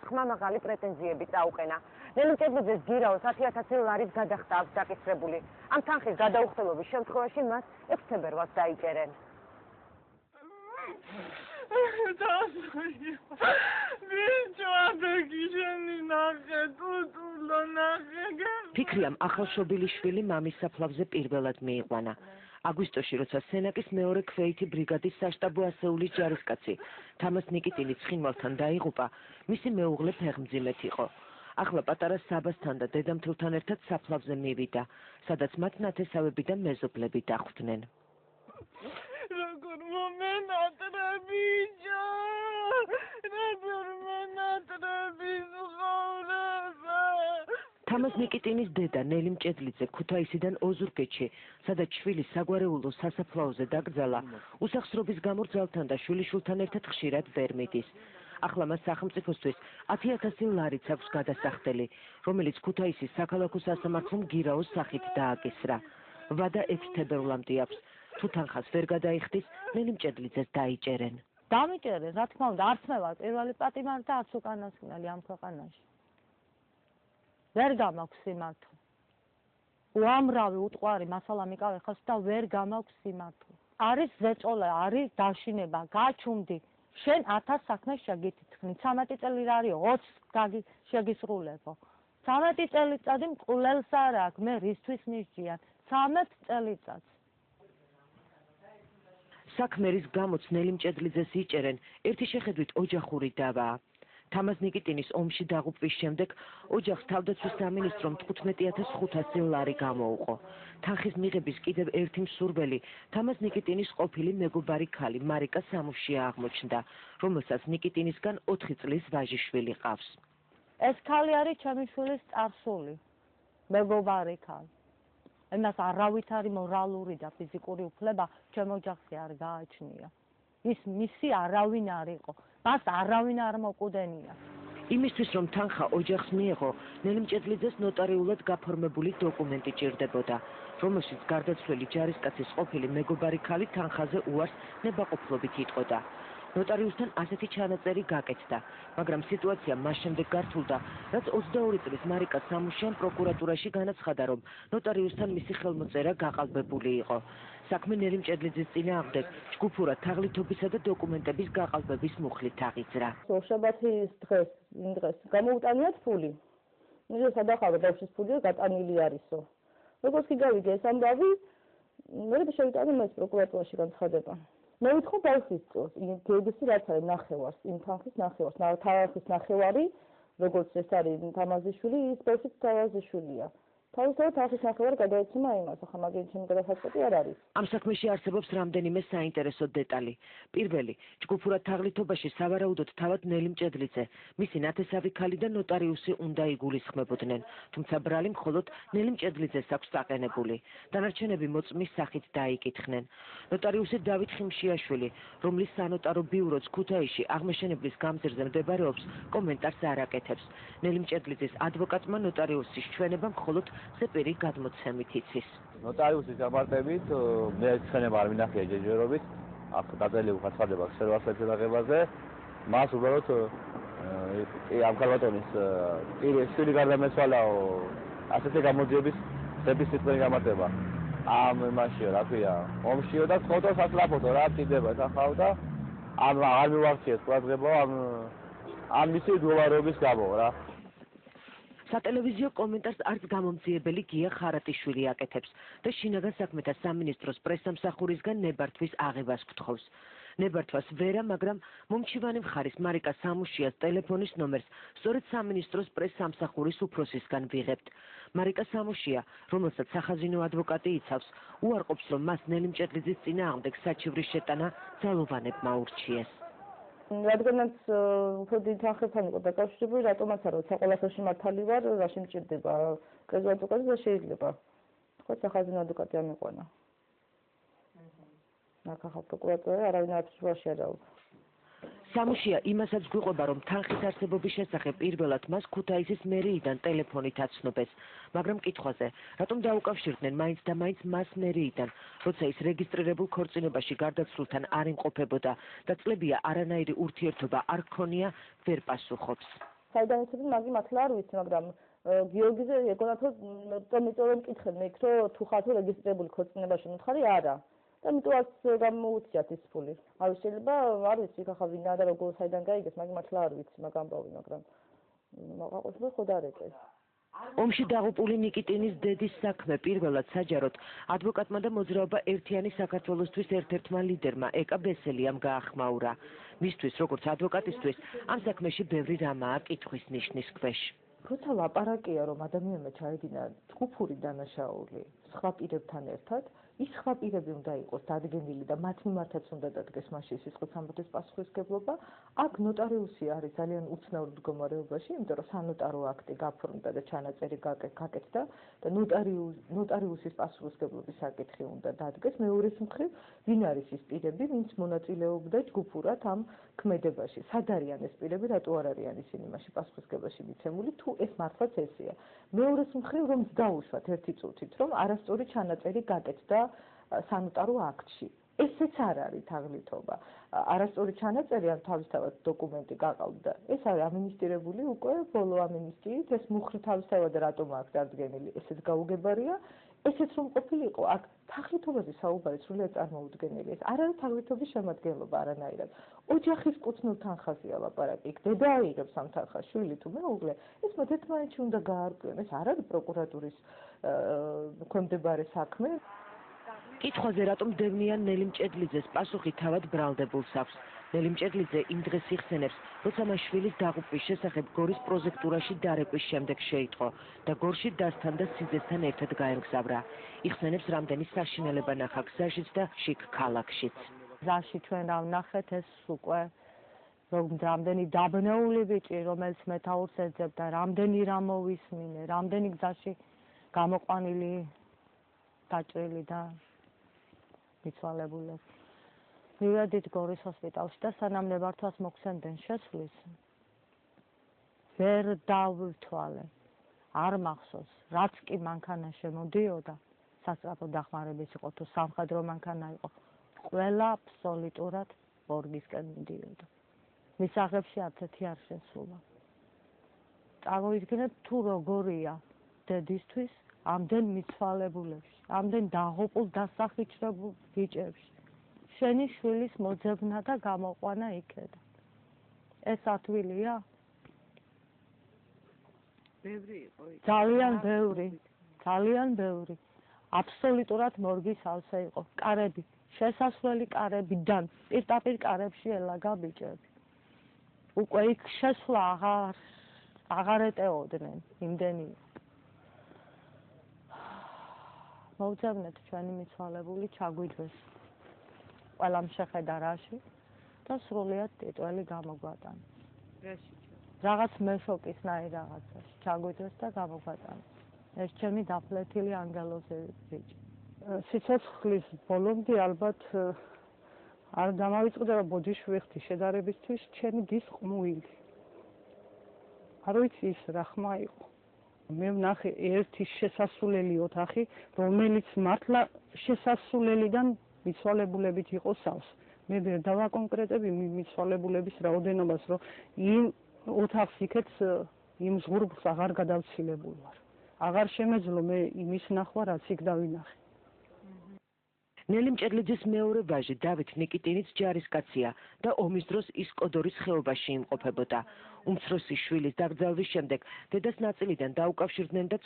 ხმამაღალი პრეტენზიები წაუყენა. ნელი მჭედლიძეს გირაოს 10,000 ლარის გადახდა აქვს დაკისრებული. ამ თანხის გადაუხსნელობის შემთხვევაში მას 6 თებერვალს დაიჭერენ. ფიქრიამ ახალშობილიშვილი მამის საფლავზე პირველად მიიყვანა. აგვისტოში, როცა სენაკის მეორე ქვეითი ბრიგადის საშტაბო ასეულის ჯარისკაცი თამას ნიკიტინი ცხინვალთან დაიღუპა, მისი მეუღლე ფეხმძიმეთ იყო. ახლა პატარა საბასთან და დედამთილთან ერთად საფლავზე მივიდა, სადაც მათ ნათესავები და მეზობლები დახვდნენ. თამას ნიკიტინის დედა ნელი მჭედლიძე ქუთაისიდან ოზურგეთში, სადაც შვილი საგვარეულო სასაფლაოზე დაკრძალა, უსახსრობის გამო ძალთან და შვილიშვილთან ერთად ხშირად ვერ მიდის. ახლა მას სახელმწიფოსთვის 10,000 ლარიც აქვს გადასახდელი, რომელიც ქუთაისის საქალაქო სასამართლომ გირაოს სახით დააკისრა. ვადა 6 თებერვლამდე აქვს. თუ თანხას ვერ გადაიხდის, ნელი მჭედლიძეს დაიჭერენ. დამიჭერენ, რა თქმა უნდა, არც მე ვარ პირველი პატიმარი და არც უკანასკნელი ამ ქვეყანაში. ვერ გამაქვს სიმართლე. უამრავი უტყვარი მასალა მიყავი ხალხს და ვერ გამაქვს სიმართლე. არის ზეწოლა, არის დაშინება, გაჩუმდი. შენ 1000 საქმეს შეგითითქნი, 13 წელი რა არის, 20 შეგისრულებო. 13 წელიწადი მკვლელს არ აქვს, მე რისთვის მისჯიან, 13 წელიწადს. საქმერის გამოც ნელი მჭედლიძეს იჭერენ, ერთი შეხედვით ოჯახური დავაა. თამას ნიკიტინის ომში დაღუპვის შემდეგ ოჯახს თავდაცვის სამინისტრომ 15,500 ლარი გამოუყო. თანხის მიღების კიდევ ერთი მსურველი თამას ნიკიტინის ყოფილი მეგობარი ქალი მარიკა სამუშია აღმოჩნდა, რომელსაც ნიკიტინისგან 4 წლის ვაჟიშვილი ყავს. ეს ქალი არის ჩემი შვილის წარსული, მეგობარი ქალი. იმას არავით არის მორალური და ფიზიკური უფლება ჩემ ოჯახზე არ გააჩნია. ის მისი არავინ არ იყო, მას არავინ არ მოკვდენია. იმისთვის რომ თანხა ოჯახს მიეღო, ნელი მჭედლიძეს ნოტარიულად გაფორმებული დოკუმენტი ჭირდებოდა, რომელშიც გარდაცვლილი ჯარისკაცის ყოფილი მეგობარი ქალი თანხაზე უარს ნებაყოფლობით იტყოდა. ნოტარიუსთან ასეთი ჩანაწერი გაკეთდა, მაგრამ სიტუაცია მას შემდეგ გართულდა, რაც 22 წლის მარიკა სამუშიამ პროკურატურაში განაცხადა, რომ ნოტარიუსთან მისი ხელმოწერა გაყალბებული იყო. საქმე ნელი მჭედლიძის წინააღმდეგ ჯგუფურად თაღლითობისა და დოკუმენტების გაყალბების მუხლით აღიძრა. შაბათის დღეს გამოუტანიათ ფული. მე სადახავე ბავშვის ფული გატანილი არისო. როგორც კი გავიგე ეს ამბავი, მე შევიტანე მას პროკურატურაში განცხადება. მე ვიტყო ბავშვის წელს, გეგისი რაც არის ნახევარს, იმ თანხის ნახევარს, თანხის ნახევარი, როგორც ეს არის თამაზიშვილი, ის ბავშვის თამაზიშვილია. თავისთავად თანხის ნახევარი გადაეცემა იმას, ახლა მაგის ჩემი გადასაწყვეტი არ არის. ამ საქმეში არსებობს რამდენიმე საინტერესო დეტალი. პირველი, ჯგუფურად თაღლითობაში სავარაუდოდ თავად ნელი მჭედლიძე, მისი ნათესავი ქალი და ნოტარიუსი უნდა იგულისხმებოდნენ, თუმცა ბრალი მხოლოდ ნელი მჭედლიძეს აქვს დაყენებული. დანარჩენები მოწმის სახით დაიკითხნენ. ნოტარიუსი დავით ხიმშიაშვილი, რომლის სანოტარო ბიუროც ქუთაისში აღმაშენებლის გამზირზე მდებარეობს, კომენტარს არ აკეთებს. ნელი მჭედლიძის ადვოკატმა ნოტარიუსის ჩვენება მხოლოდ ზეპირი გადმოცემით იცის. ნოტარიუსის გამარტებით მე ჩვენება არ მინახია ჯერჯერობით, აქ დაწელი უხარცხადება ქსელვასაძე დაღებაზე, მას უბრალოდ ამ ქალბატონის შვილი გარდამეცვალაო ასეთი გამოძიების ზეპის სიტყველი გამარტება. ამ მასიო რა ქვია, ომშიო და ფოტოს ასლაფოტო რა წიდება სახავ და არ მივახციეს ყურადღება ამ მისი დულარობის გამო რა. სატელევიზიო კომენტარს არც გამომძიებელი გია ხარატიშვილი აკეთებს და შინაგან საქმეთა სამინისტროს პრესსამსახურისგან ნებართვის აღებას გთხოვს. ნებართვას ვერა, მაგრამ მომჩივანი მხარის მარიკა სამუშიას ტელეფონის ნომერს სწორედ სამინისტროს პრესსამსახურის უფროსისგან ვიღებთ. მარიკა სამუშია, რომელსაც სახაზინო ადვოკატი იცავს, უარყოფს, რომ მას ნელი მჭედლიძის წინააღმდეგ საჩივრის შეტანა ძალოვანებმა ურჩიეს. რადგანაც უფრო დიდ თანხებთან იყო დაკავშირებული, რატომაც არა, საყოველთაოში მართალი ვარ, რა შემჭირდება კრეზო ადვოკატი და შეიძლება. თქვა სახაზინო ადვოკატი ამიყვანა. ახლა პროკურატურა არავინ არ ფსვაში არაუბრ. სამუშია იმასაც გვიყვება, რომ თანხის არსებობის შესახებ პირველად მას ქუთაისის მერიიდან ტელეფონით აცნობეს, მაგრამ კითხვაზე, რატომ დაუკავშირდნენ მაინც და მაინც მას მერიიდან, როცა ის რეგისტრირებულ ქორწინებაში გარდაცვლილთან არ იმყოფებოდა და წლებია არანაირი ურთიერთობა არ ჰქონია, ვერ პასუხობს. საიდან იცოდნენ მაგი მართლა არ ვიცი, მაგრამ გიორგიზე ეგონათ რომ მეწორემ მკითხენ მე იქ რომ თუ ხარ თუ რეგისტრირებული ქორწინებაში მოთხარი არა და მიტოვაც გამოუწიათ ის ფული. არ შეიძლება არ ვიცი ხახა ვინა და როგორ საიდან გაიგეს, მაგი მართლა არ ვიცი მაგამბავი, მაგრამ მაყაყოსმა ხო დარეკეს. ომში დაღუპული ნიკიტინის დედის საქმე პირველად საჯაროდ ადვოკატმა და მოძრაობა ერთიანი საქართველოსთვის ერთ-ერთმა ლიდერმა ეკა ბესელიამ გაახმაურა. მისთვის როგორც ადვოკატისთვის ამ საქმეში ბევრი რამაა კითხვის ნიშნის ქვეშ. როცა ლაპარაკია რომ ადამიანმა ჩაედინა ჯგუფური დანაშაული სხვა პირებთან ერთად, ის სხვა პირები უნდა იყოს დადგენილი და მათ მიმართაც უნდა დადგეს მასში სისხლის სამართლის პასუხისმგებლობა. აქ ნოტარიუსი არის ძალიან უცნაურ მდგომარეობაში, იმიტომ რომ სანოტარო აქტი გაფორმდა და ჩანაწერი გაკეთდა და ნოტარიუსის პასუხისმგებლობის საკითხი უნდა დადგეს. მეორეს მხრივ, ვინ არის ის პირები, ვინც მონაწილეობდა ჯგუფურად ამ ქმედებაში? სად არიან ეს პირები, რატო არ არიან ისინი მასში პასუხისმგებლობაში მიცემული, თუ ეს მართლაც ესეა. მეორეს მხრივ, რომ დაუშვათ ერთი წუთით, რომ არასწორი ჩანაწერი გაკეთდა სანოტარო აქტში. ესეც არ არის თაღლითობა. არასწორი ჩანაწერი ან თავისთავად დოკუმენტი გაყავდა. ეს არის ამინისტირებული უკვე ბოლო ამინისტიით, ეს მუხრი თავისთავად რატომ აქვს დადგენილი, ესეც გაუგებარია. ესეც რომ ყოფილიყო, აქ თაღლითობაზე საუბარი სრულიად წარმოუდგენელია. ეს არ არის თაღლითობის შემადგენლობა არანაირად. ოჯახის კუთვნილ თანხაზეა ლაპარაკი. იქ დედა აიღებს ამ თანხას, შვილი თუ მეუღლე, ეს მათ ერთმანეთში უნდა გაარკვიონ. ეს არ არის პროკურატურის ქვემდებარე საქმე. კითხვაზე რატომ დევნიან ნელი მჭედლიძეს პასუხი თავად ბრალდებულს აქვს. ნელი მჭედლიძე იმ დღეს იხსენებს, როცა მას შვილის დაღუპვის შესახებ გორის პროზექტურაში დარეკვის შემდეგ შეიტყო და გორში დასთან და სიძესთან ერთად გაემგზავრა. იხსენებს, რამდენი საშინელება ნახა გზაშიც და შიგ ქალაქშიც. გზაში ჩვენ რა ვნახეთ, ეს უკვე რამდენი დაბნეული ბიჭი, რომელიც მეთაურს ეძებდა, რამდენი რამ მოვისმინე, რამდენი გზაში გამოყვანილი დაჭრილი და მიცვალებული. მივედით გორის ჰოსპიტალში და სანამ ნებართვას მოგვცემდნენ შესვლის, ვერ დავთვალე, არ მახსოვს, რაც კი მანქანა შემოდიოდა, სასწრაფო დახმარების იყო თუ სამხედრო მანქანა იყო, ყველა აბსოლუტურად მორგისკენ მიდიოდა. მისაღებში არც ერთი არ შესულა. წავიდგინეთ თუ როგორია დედისთვის ამდენ მიცვალებულებში, ამდენ დაღუპულ დასახიჩრებულ ბიჭებში. შენი შვილის მოძებნა და გამოყვანა იქედა. ეს ათვლილია? ბევრი იყო. ძალიან ბევრი. აბსოლუტურად მორგის ავსე იყო. კარები, შესასვლელი კარებიდან, პირდაპირ კარებში ელაგა ბიჭები. უკვე იქ შესვლა აღარ ეტეოდნენ, იმდენი იყო. მოვძებნეთ ჩვენი მიცვალებული ჩაგვიძვეს ყველამ შეხედა რაში და სრულიად ტიტველი გამოგვატანა. რაღაც მეშოკისნაირ რაღაცაში ჩაგვიძვეს და გამოგვატანა. ეს ჩემი დაფლეთილი ანგელოზები ბიჭი. სიცოცხლის ბოლომდე ალბათ არ დამავიწყდება ბოდიშვიხთი შედარებისთვის ჩემი დის ყმუილი. არ ვიცი ის რა ხმა იყო. მე ვნახე ერთი შესასვლელი ოთახი, რომელიც მართლა შესასვლელიდან მიცვალებულებით იყო სავს. მე ვერ დავაკონკრეტებ მიცვალებულების რაოდენობას, რომ იმ ოთახს იქეთ იმ ზღურბლს აღარ გადავცილებულ ვარ. აღარ შემეძლო მე იმის ნახვა, რაც იქ დავინახე. ნელი მჭედლიძის მეორე ვაჟი დავით ნიკიტინიც ჯარისკაცია და ომის დროს ის კოდორის ხეობაში იმყოფებოდა. უმცროსი შვილის დაკრძალვის შემდეგ დედას ნაწილიდან დაუკავშირდნენ და